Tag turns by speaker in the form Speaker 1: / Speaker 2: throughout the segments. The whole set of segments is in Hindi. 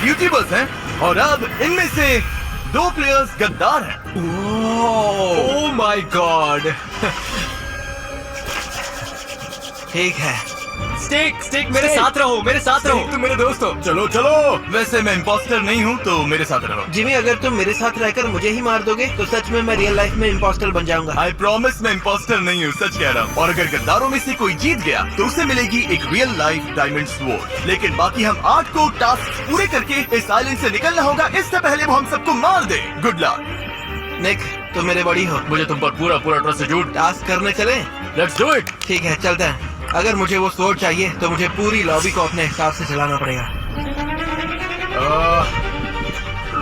Speaker 1: यूट्यूबर्स हैं और अब इनमें से 2 प्लेयर्स गद्दार हैं।
Speaker 2: Oh my God.
Speaker 3: ठीक है,
Speaker 2: स्टिक मेरे साथ रहो, मेरे साथ रहो।
Speaker 1: तुम मेरे दोस्त हो। चलो चलो। वैसे मैं इम्पोस्टर नहीं हूँ तो मेरे साथ रहो।
Speaker 3: जिमी अगर तुम मेरे साथ रहकर मुझे ही मार दोगे तो सच में मैं रियल लाइफ में इम्पोस्टर बन जाऊंगा।
Speaker 1: आई प्रॉमिस मैं इम्पोस्टर नहीं हूँ, सच कह रहा हूँ। और अगर गद्दारों में से कोई जीत गया तो उसे मिलेगी एक रियल लाइफ डायमंड स्वॉर्ड। लेकिन बाकी हम 8 को टास्क पूरे करके इस आइलैंड से निकलना होगा, इससे पहले वो हम सबको मार दे। Good luck.
Speaker 3: निक, तुम मेरे बड़ी हो,
Speaker 2: मुझे तुम पर पूरा ट्रस्ट है जूड।
Speaker 3: टास्क करने चले?
Speaker 2: Let's do it.
Speaker 3: ठीक है, चलते हैं। अगर मुझे वो स्वॉर्ड चाहिए तो मुझे पूरी लॉबी को अपने हिसाब से चलाना पड़ेगा।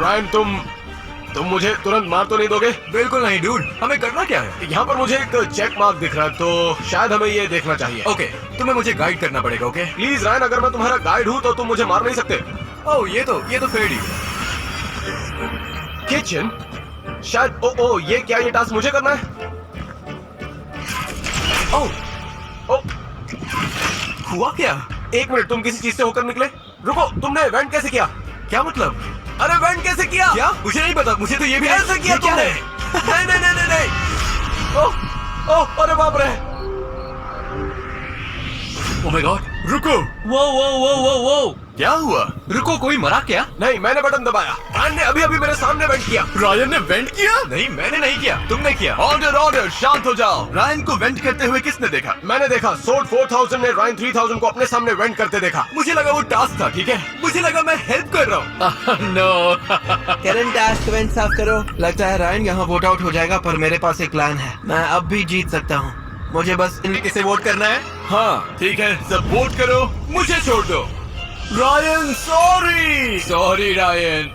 Speaker 4: रायन, तुम मुझे तुरंत मार तो नहीं दोगे?
Speaker 1: बिल्कुल नहीं डूड, हमें करना क्या है?
Speaker 4: यहाँ पर मुझे एक चेक मार्क दिख रहा है, तो शायद हमें ये देखना चाहिए।
Speaker 1: ओके, तुम्हें मुझे गाइड करना पड़ेगा। ओके
Speaker 4: प्लीज रायन, अगर मैं तुम्हारा गाइड हूँ तो तुम मुझे मार नहीं सकते।
Speaker 1: ओह ये तो फेयर डील।
Speaker 4: किचन शायद। ओ ये क्या, ये टास्क मुझे करना है? ओ
Speaker 1: हुआ क्या?
Speaker 4: एक मिनट, तुम किसी चीज से होकर निकले? रुको, तुमने वेंट कैसे किया?
Speaker 1: क्या मतलब?
Speaker 4: अरे वेंट कैसे किया?
Speaker 1: क्या? मुझे नहीं पता, मुझे तो ये भी
Speaker 4: कैसे किया तुमने? नहीं। ओह अरे बाप रे।
Speaker 2: Oh my God.
Speaker 1: रुको।
Speaker 2: वो
Speaker 1: क्या हुआ?
Speaker 2: रुको, कोई मरा क्या?
Speaker 4: नहीं, मैंने बटन दबाया। रायन ने अभी मेरे सामने वेंट किया।
Speaker 1: रायन ने वेंट किया?
Speaker 4: नहीं, मैंने नहीं किया, तुमने किया।
Speaker 1: ऑर्डर, शांत हो जाओ। रायन को वेंट करते हुए किसने देखा?
Speaker 4: मैंने देखा। सोड 4000 ने रायन 3000 को अपने सामने वेंट करते देखा।
Speaker 1: मुझे लगा वो टास्क था, ठीक है? मुझे लगा मैं हेल्प कर रहा हूँ।
Speaker 2: नो।
Speaker 3: करंट टास्क वेंट साफ करो। लगता है रायन यहाँ वोट आउट हो जाएगा, पर मेरे पास एक प्लान है। मैं अब भी जीत सकता हूँ। मुझे बस
Speaker 1: किसे वोट करना है? हाँ ठीक है, सब वोट करो, मुझे छोड़ दो। रायन सॉरी रायन,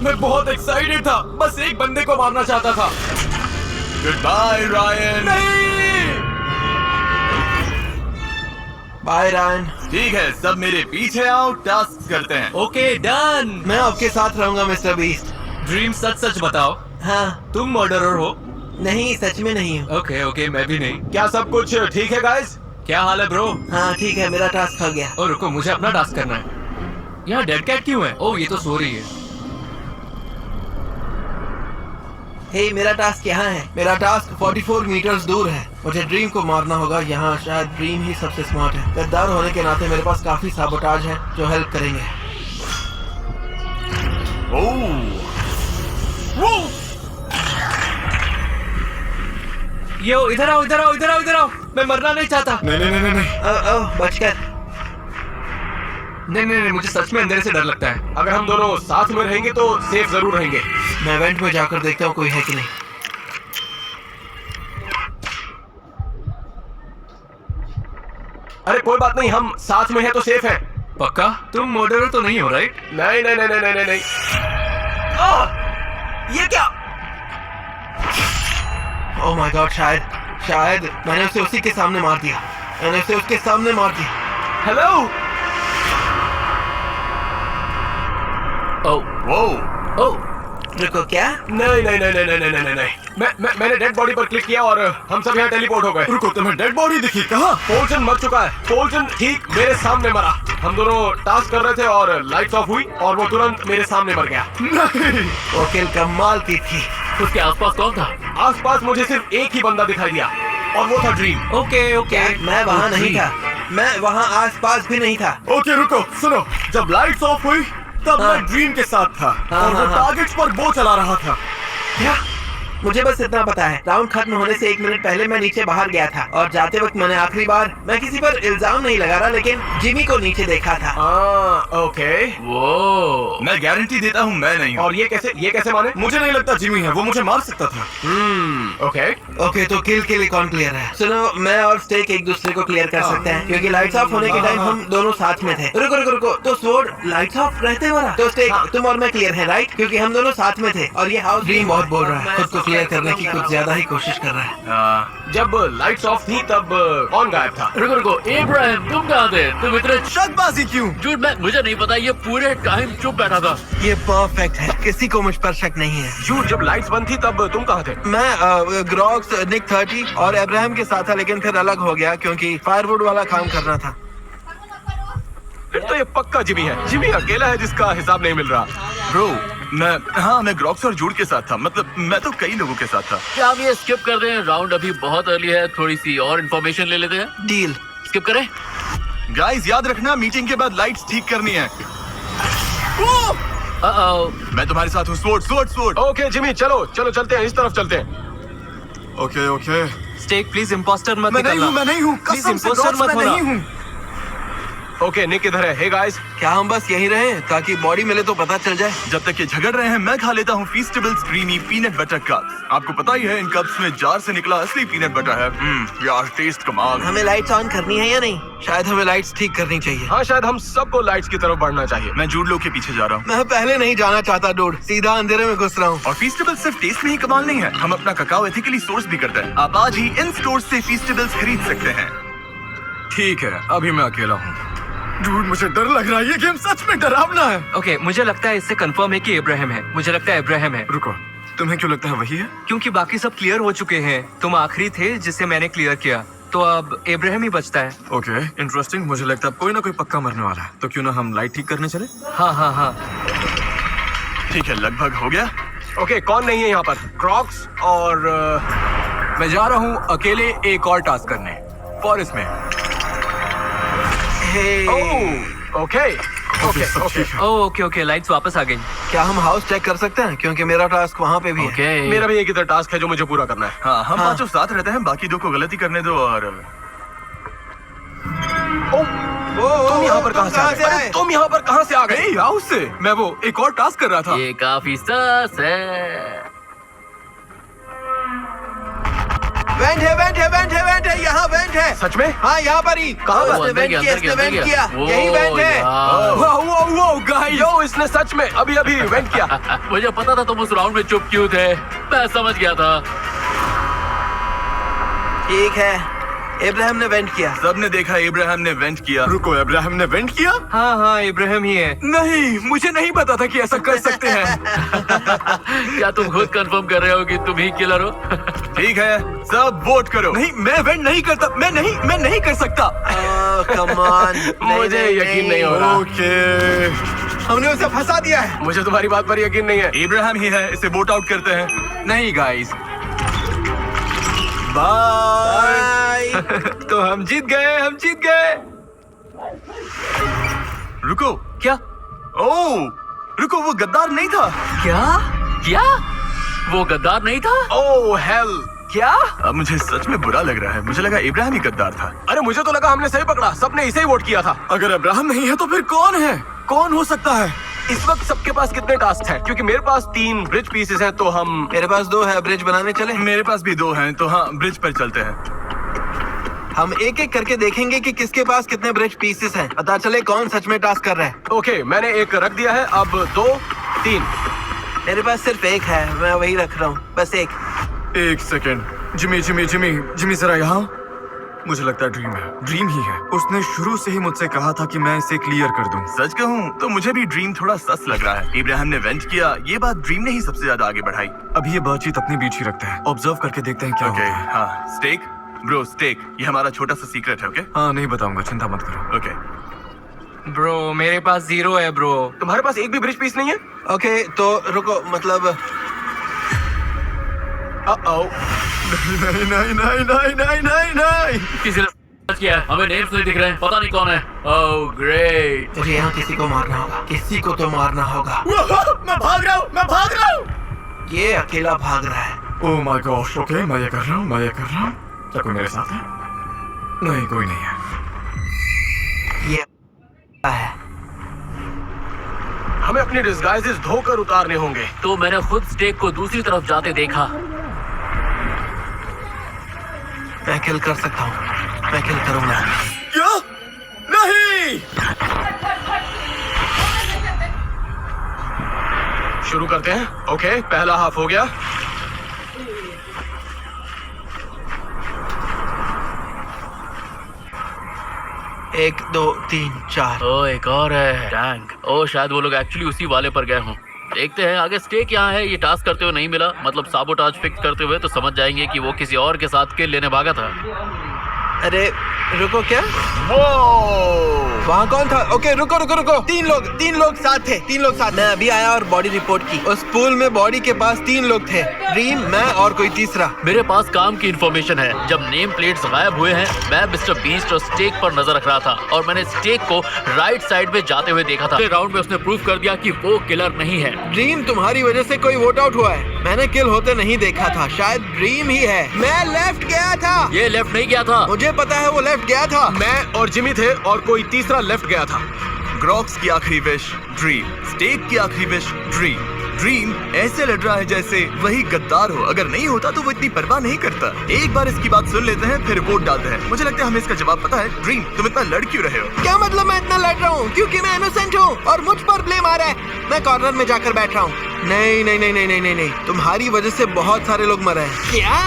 Speaker 4: मैं बहुत एक्साइटेड था, बस एक बंदे को मारना चाहता था।
Speaker 1: Good bye Ryan.
Speaker 3: Bye Ryan.
Speaker 1: ठीक है, सब मेरे पीछे आओ, टास्क करते हैं।
Speaker 2: Okay done.
Speaker 3: मैं आपके साथ रहूंगा मिस्टर बीस्ट।
Speaker 2: ड्रीम सच बताओ,
Speaker 3: हाँ।
Speaker 2: तुम मर्डरर हो?
Speaker 3: नहीं, सच में नहीं हूँ।
Speaker 2: ओके मैं भी नहीं।
Speaker 4: क्या सब कुछ ठीक है गाइस?
Speaker 2: क्या हाल है ब्रो?
Speaker 3: हाँ ठीक है, मेरा टास्क हो गया।
Speaker 2: ओ रुको, मुझे अपना टास्क करना है। यहाँ डेड कैट क्यों है? ओह ये तो सो रही है।
Speaker 3: हे, मेरा टास्क यहाँ है। मेरा टास्क 44 मीटर्स दूर है। मुझे ड्रीम को मारना होगा। यहाँ शायद ड्रीम ही सबसे स्मार्ट है। गद्दार होने के नाते मेरे पास काफी साबोटाज है जो हेल्प करेंगे।
Speaker 2: यो इधर आओ। मैं मरना नहीं चाहता।
Speaker 1: नहीं।
Speaker 3: बचकर।
Speaker 2: नहीं, मुझे सच में अंधेरे से डर लगता है।
Speaker 4: अगर हम दोनों साथ में रहेंगे तो सेफ जरूर रहेंगे।
Speaker 3: मैं वेंट में जाकर देखता हूँ कोई है कि नहीं।
Speaker 4: अरे कोई बात नहीं, हम साथ में हैं तो सेफ है।
Speaker 2: पक्का? तुम मर्डरर तो नहीं हो राइट?
Speaker 4: नहीं। ये क्या?
Speaker 3: ओह माय गॉड, शायद मैंने उसे उसी के सामने मार दिया।
Speaker 4: हेलो।
Speaker 2: ओह
Speaker 3: रुको, क्या?
Speaker 4: नहीं। मैंने डेड बॉडी पर क्लिक किया और हम सब यहाँ टेलीपोर्ट हो गए।
Speaker 1: रुको, तुम्हें डेड बॉडी दिखी? कहाँ?
Speaker 4: पोल्टन मर चुका है। पोल्टन ठीक मेरे सामने मरा। हम दोनों टास्क कर रहे थे और लाइट्स ऑफ हुई और वो तुरंत मेरे सामने मर गया।
Speaker 1: नहीं।
Speaker 3: वो किल कमाल की थी।
Speaker 2: उसके आसपास कौन था?
Speaker 4: आसपास मुझे सिर्फ एक ही बंदा दिखाई दिया और वो था ड्रीम।
Speaker 2: ओके
Speaker 3: मैं वहाँ नहीं था। मैं वहाँ आसपास भी नहीं था।
Speaker 1: ओके रुको, सुनो, जब लाइट्स ऑफ हुई तब मैं ड्रीम के साथ था और वो टारगेट्स पर बो चला रहा था।
Speaker 3: क्या? मुझे बस इतना पता है, राउंड खत्म होने से 1 मिनट पहले मैं नीचे बाहर गया था और जाते वक्त मैंने आखिरी बार, मैं किसी पर इल्जाम नहीं लगा रहा, लेकिन जिमी को नीचे देखा था।
Speaker 4: ओके।
Speaker 2: वो
Speaker 1: मैं गारंटी देता हूँ मैं नहीं हूँ।
Speaker 4: और ये कैसे माने?
Speaker 1: मुझे नहीं लगता जिमी है, वो मुझे मार सकता था।
Speaker 4: ओके।
Speaker 3: तो किल के लिए कौन क्लियर है? सुनो, मैं और स्टेक एक दूसरे को क्लियर कर सकते हैं क्योंकि लाइट्स ऑफ होने के टाइम हम दोनों साथ में थे। रुको, तो स्वॉर्ड लाइट्स ऑफ रहते हो रहा तो स्टेक तुम और मैं क्लियर है राइट? क्योंकि हम दोनों साथ में थे और ये हाउस ड्रीम बहुत बोल रहा है, खुद को क्लियर करने की कुछ ज्यादा ही कोशिश कर रहा है।
Speaker 4: जब लाइट्स ऑफ थी तब कौन गायब था?
Speaker 2: रुको, इब्राहिम तुम कहाँ थे? तुम इतने
Speaker 1: शकबाजी क्यों?
Speaker 2: झूठ, मुझे नहीं पता, ये पूरे टाइम चुप बैठा था।
Speaker 3: ये परफेक्ट है, किसी को मुझ पर शक नहीं है।
Speaker 4: झूठ, जब लाइट्स बंद थी तब तुम कहाँ थे?
Speaker 3: मैं ग्रॉक्स, निक 30 और अब्राहम के साथ था, लेकिन फिर अलग हो गया क्योंकि फायरवुड वाला काम करना था।
Speaker 4: फिर तो ये पक्का जिमी है। जिमी अकेला है जिसका हिसाब नहीं मिल रहा।
Speaker 1: ब्रो मैं ग्रॉक्स और जूड के साथ था, मतलब मैं तो कई लोगों के साथ था।
Speaker 2: क्या हम ये स्किप कर दें? राउंड अभी बहुत अर्ली है, थोड़ी सी और इन्फॉर्मेशन ले लेते हैं।
Speaker 3: डील।
Speaker 2: स्किप करें?
Speaker 1: गाइस याद रखना, मीटिंग के बाद लाइट्स ठीक करनी है। मैं तुम्हारे साथ हूँ। स्वॉर्ड।
Speaker 4: ओके जिमी, चलो चलते हैं, इस तरफ चलते हैं।
Speaker 1: ओके।
Speaker 5: स्टेक प्लीज इम्पोस्टर मत
Speaker 1: मैं नहीं हूँ
Speaker 5: प्लीज
Speaker 1: कसम से
Speaker 5: इम्पोस्टर
Speaker 1: Grox,
Speaker 5: मत
Speaker 1: मैं
Speaker 5: होना।
Speaker 1: नहीं हूँ।
Speaker 4: ओके निक इधर है। हे गाइस,
Speaker 3: क्या हम बस यहीं रहे ताकि बॉडी मिले तो पता चल जाए?
Speaker 1: जब तक ये झगड़ रहे हैं मैं खा लेता हूँ फीस्टेबल्स क्रीमी पीनट बटर कप्स। आपको पता ही है इन कप्स में जार से निकला असली पीनट बटर है। यार टेस्ट कमाल है।
Speaker 3: हमें लाइट्स ऑन करनी है या नहीं? शायद हमें लाइट्स ठीक करनी चाहिए।
Speaker 4: हाँ शायद हम सबको लाइट्स की तरफ बढ़ना चाहिए।
Speaker 1: मैं जूड लोग के पीछे जा रहा हूँ।
Speaker 3: मैं पहले नहीं जाना चाहता डूड, सीधा अंधेरे में घुस रहा हूँ।
Speaker 1: और फीस्टेबल्स सिर्फ टेस्ट में ही कमाल नहीं है, हम अपना ककाओ एथिकली सोर्स भी करते हैं। आप आज ही इन स्टोर से फीस्टेबल्स खरीद सकते हैं।
Speaker 5: ठीक है, अभी मैं अकेला हूँ।
Speaker 1: डूड मुझे डर लग रहा है, ये गेम सच में डरावना है।
Speaker 5: ओके, मुझे लगता है इससे कंफर्म है कि इब्राहिम है। मुझे लगता है इब्राहिम है।
Speaker 1: रुको, तुम्हें क्यों लगता है वही है?
Speaker 5: क्योंकि बाकी सब क्लियर हो चुके हैं। तुम आखिरी थे जिसे मैंने क्लियर किया, तो अब इब्राहिम ही बचता है।
Speaker 6: Okay, interesting. मुझे लगता है कोई ना कोई पक्का मरने वाला है, तो क्यों ना हम लाइट ठीक करने चले?
Speaker 5: हाँ।
Speaker 1: ठीक है, लगभग हो गया।
Speaker 4: ओके, कौन नहीं है यहाँ पर? क्रॉक्स और
Speaker 5: मैं जा रहा हूँ अकेले एक और टास्क करने, फॉरेस्ट में। ओके, लाइट्स वापस आ गई।
Speaker 3: क्या हम हाउस चेक कर सकते हैं? क्योंकि मेरा टास्क वहाँ पे भी है।
Speaker 4: मेरा भी एक इधर टास्क है जो मुझे पूरा करना है।
Speaker 1: हाँ, हम पांचों साथ रहते हैं, बाकी दो को गलती करने दो। और
Speaker 4: तुम यहाँ पर कहाँ से आ गए? अरे, तुम यहाँ पर कहाँ से आ गए?
Speaker 1: हाउस से मैं वो एक और टास्क कर रहा था।
Speaker 2: ये काफी सस है।
Speaker 3: वेंट है, यहाँ वेंट है।
Speaker 4: सच में?
Speaker 3: हाँ, यहाँ पर ही।
Speaker 4: कहाँ?
Speaker 3: इसने वेंट किया, यही वेंट है।
Speaker 4: वो गाइस, यो इसने सच में अभी वेंट किया।
Speaker 2: मुझे पता था तुम उस राउंड में चुप क्यों थे, मैं समझ गया था।
Speaker 3: ठीक है, इब्राहिम ने वेंट किया।
Speaker 1: सबने देखा इब्राहिम ने वेंट किया।
Speaker 6: रुको, इब्राहिम ने वेंट किया?
Speaker 5: हाँ, इब्राहिम ही है।
Speaker 6: नहीं, मुझे नहीं पता था कि ऐसा कर सकते हैं।
Speaker 2: क्या तुम खुद कंफर्म कर रहे हो कि तुम ही किलर हो?
Speaker 1: ठीक है, सब वोट करो।
Speaker 6: नहीं, मैं वेंट नहीं करता। मैं नहीं कर सकता।
Speaker 3: Come on.
Speaker 4: मुझे यकीन नहीं हो रहा।
Speaker 6: ओके,
Speaker 3: हमने उसे फंसा दिया है।
Speaker 4: मुझे तुम्हारी बात पर यकीन नहीं है।
Speaker 1: इब्राहिम ही है, इसे वोट आउट करते हैं।
Speaker 5: नहीं गाइस,
Speaker 3: बाय।
Speaker 5: तो हम जीत गए।
Speaker 1: रुको,
Speaker 5: क्या?
Speaker 1: ओह रुको, वो गद्दार नहीं था।
Speaker 5: क्या?
Speaker 2: वो गद्दार नहीं था?
Speaker 4: ओह हेल।
Speaker 5: क्या?
Speaker 1: अब मुझे सच में बुरा लग रहा है। मुझे लगा इब्राहिम ही गद्दार था।
Speaker 4: अरे मुझे तो लगा हमने सही पकड़ा, सबने इसे ही वोट किया था।
Speaker 6: अगर इब्राहिम नहीं है तो फिर कौन है? कौन हो सकता है?
Speaker 4: इस वक्त सबके पास कितने टास्क हैं? क्योंकि मेरे पास 3 ब्रिज पीसेस हैं, तो हम
Speaker 3: मेरे पास 2 है, ब्रिज बनाने चले।
Speaker 1: मेरे पास भी 2 हैं, तो हाँ ब्रिज पर चलते हैं।
Speaker 3: हम एक एक करके देखेंगे कि किसके पास कितने ब्रिज पीसेस हैं, पता चले कौन सच में टास्क कर रहा है।
Speaker 4: ओके, मैंने एक रख दिया है, अब 2 3।
Speaker 3: मेरे पास सिर्फ एक है, मैं वही रख रहा हूँ, बस एक।
Speaker 6: एक सेकेंड। जिमी जरा यहाँ। मुझे लगता है ड्रीम ही है। उसने शुरू से ही मुझसे कहा था कि मैं इसे क्लियर कर दूं।
Speaker 1: सच कहूँ तो मुझे भी ड्रीम थोड़ा सस लग रहा है। इब्राहिम ने वेंट किया, ये बात ड्रीम ने ही सबसे ज्यादा आगे बढ़ाई।
Speaker 6: अभी ये बातचीत अपने बीच ही रखते हैं, ऑब्जर्व करके देखते हैं क्या
Speaker 1: ओके,
Speaker 6: होता है।
Speaker 1: हाँ स्टेक ब्रो, स्टेक ये हमारा छोटा सा सीक्रेट है। ओके
Speaker 6: हाँ, नहीं बताऊंगा, चिंता मत करो।
Speaker 1: ओके
Speaker 5: ब्रो, मेरे पास 0 है ब्रो।
Speaker 4: तुम्हारे पास एक भी ब्रिज पीस नहीं है?
Speaker 3: ओके, तो रुको, मतलब
Speaker 6: नहीं।
Speaker 2: किसी ने सर्च किया है, हमें नेम्स नहीं दिख रहे हैं, पता नहीं कौन है। Oh great.
Speaker 3: मुझे यहाँ किसी को मारना होगा, किसी को तो मारना होगा।
Speaker 1: मैं भाग रहा हूँ।
Speaker 3: ये अकेला भाग रहा है।
Speaker 6: Oh my gosh. ओके, मैं ये कर रहा हूँ। क्या कोई मेरे साथ है? नहीं, कोई नहीं है।
Speaker 3: ये है।
Speaker 4: हमें अपनी डिस्गाइजेस धोकर उतारने होंगे।
Speaker 2: तो मैंने खुद स्टेक को दूसरी तरफ जाते देखा।
Speaker 3: मैं किल कर सकता हूँ, मैं किल करूंगा।
Speaker 1: क्या? नहीं।
Speaker 4: शुरू करते हैं। ओके, पहला हाफ हो गया।
Speaker 3: एक, 2, 3, 4।
Speaker 2: ओ एक और है, टैंक। ओ शायद वो लोग एक्चुअली उसी वाले पर गए हों। देखते हैं आगे। स्टेक यहाँ है, ये टास्क करते हुए नहीं मिला, मतलब साबोटाज फिक्स करते हुए, तो समझ जाएंगे कि वो किसी और के साथ किल लेने भागा था।
Speaker 3: अरे रुको, क्या
Speaker 1: वो
Speaker 3: वहाँ कौन था? ओके रुको रुको रुको, तीन लोग साथ थे, मैं अभी आया और बॉडी रिपोर्ट की। उस पूल में बॉडी के पास 3 लोग थे, ड्रीम, मैं और कोई तीसरा।
Speaker 2: मेरे पास काम की इंफॉर्मेशन है। जब नेम प्लेट्स गायब हुए हैं, मैं मिस्टर बीस्ट और स्टेक पर नजर रख रहा था और मैंने स्टेक को राइट साइड में जाते हुए देखा था। राउंड में उसने प्रूव कर दिया कि वो किलर नहीं है।
Speaker 3: ड्रीम, तुम्हारी वजह से कोई वोट आउट हुआ है। मैंने किल होते नहीं देखा था, शायद ड्रीम ही है। मैं लेफ्ट गया था।
Speaker 2: ये लेफ्ट नहीं गया था।
Speaker 3: मुझे पता है वो लेफ्ट गया था।
Speaker 4: मैं और जिमी थे और कोई तीसरा लेफ्ट गया था।
Speaker 1: ग्रॉक्स की आखिरी विश ड्रीम, स्टेक की आखिरी विश ड्रीम। ड्रीम ऐसे लड़ रहा है जैसे वही गद्दार हो। अगर नहीं होता तो वो इतनी परवाह नहीं करता। एक बार इसकी बात सुन लेते हैं, फिर वोट डालते हैं। मुझे लगता है हमें इसका जवाब पता है। ड्रीम, तुम इतना लड़ क्यों रहे हो?
Speaker 3: क्या मतलब मैं इतना लड़ रहा हूँ? क्योंकि मैं इनोसेंट हूँ और मुझ पर ब्लेम आ रहा है। मैं कॉर्नर में जाकर बैठ रहा हूँ। नहीं, तुम्हारी वजह से बहुत सारे लोग मरे हैं। क्या?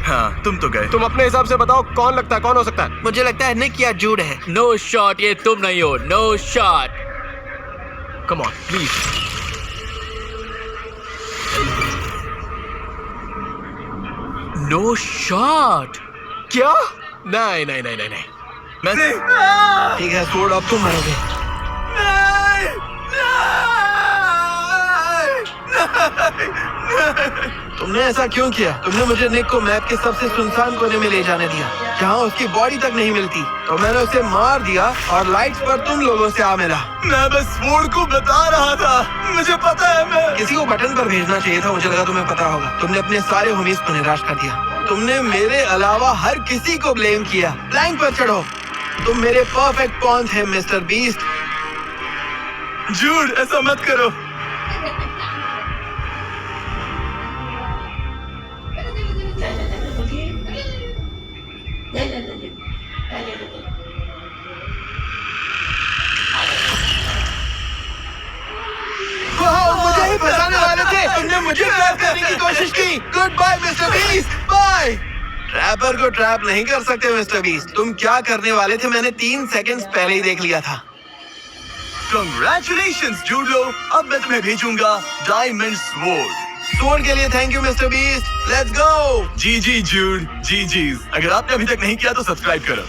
Speaker 1: हाँ, तुम तो गए।
Speaker 4: तुम अपने हिसाब से बताओ कौन लगता है, कौन हो सकता है?
Speaker 3: मुझे लगता है निक या जूड है।
Speaker 2: नो शॉट, ये तुम नहीं हो। No shot.
Speaker 4: Come on please.
Speaker 2: No shot.
Speaker 4: क्या? नहीं।
Speaker 1: मैं
Speaker 3: ठीक है छोड़, अब तुम मरोगे। तुमने ऐसा क्यों किया? तुमने मुझे निक को मैप के सबसे सुनसान कोने में ले जाने दिया, जहाँ उसकी बॉडी तक नहीं मिलती, तो मैंने उसे मार दिया और लाइट्स पर तुम लोगों से आ मिला।
Speaker 1: मैं बस वोड को बता रहा था। मुझे पता है। मैं
Speaker 3: किसी को बटन पर भेजना चाहिए था, मुझे लगा तुम्हें पता होगा। तुमने अपने सारे होमीज को निराश कर दिया। तुमने मेरे अलावा हर किसी को ब्लेम किया। लाइन पर चढ़ो, तुम मेरे परफेक्ट पॉन थे मिस्टर बीस्ट।
Speaker 1: जूड, ऐसा मत करो।
Speaker 3: मुझे ही फंसाने वाले थे। तुमने मुझे ट्रैप करने की कोशिश की। Good bye mister beast, bye. Trapper को ट्रैप नहीं कर सकते मिस्टर बीस्ट। तुम क्या करने वाले थे मैंने 3 सेकंड्स पहले ही देख लिया था।
Speaker 1: Congratulations, Judo. अब मैं तुम्हें भेजूंगा डायमंड स्वॉर्ड।
Speaker 3: स्वॉर्ड के लिए thank you mister Beast. Let's go.
Speaker 1: जी जूड, जी। अगर आपने अभी तक नहीं किया तो सब्सक्राइब करो।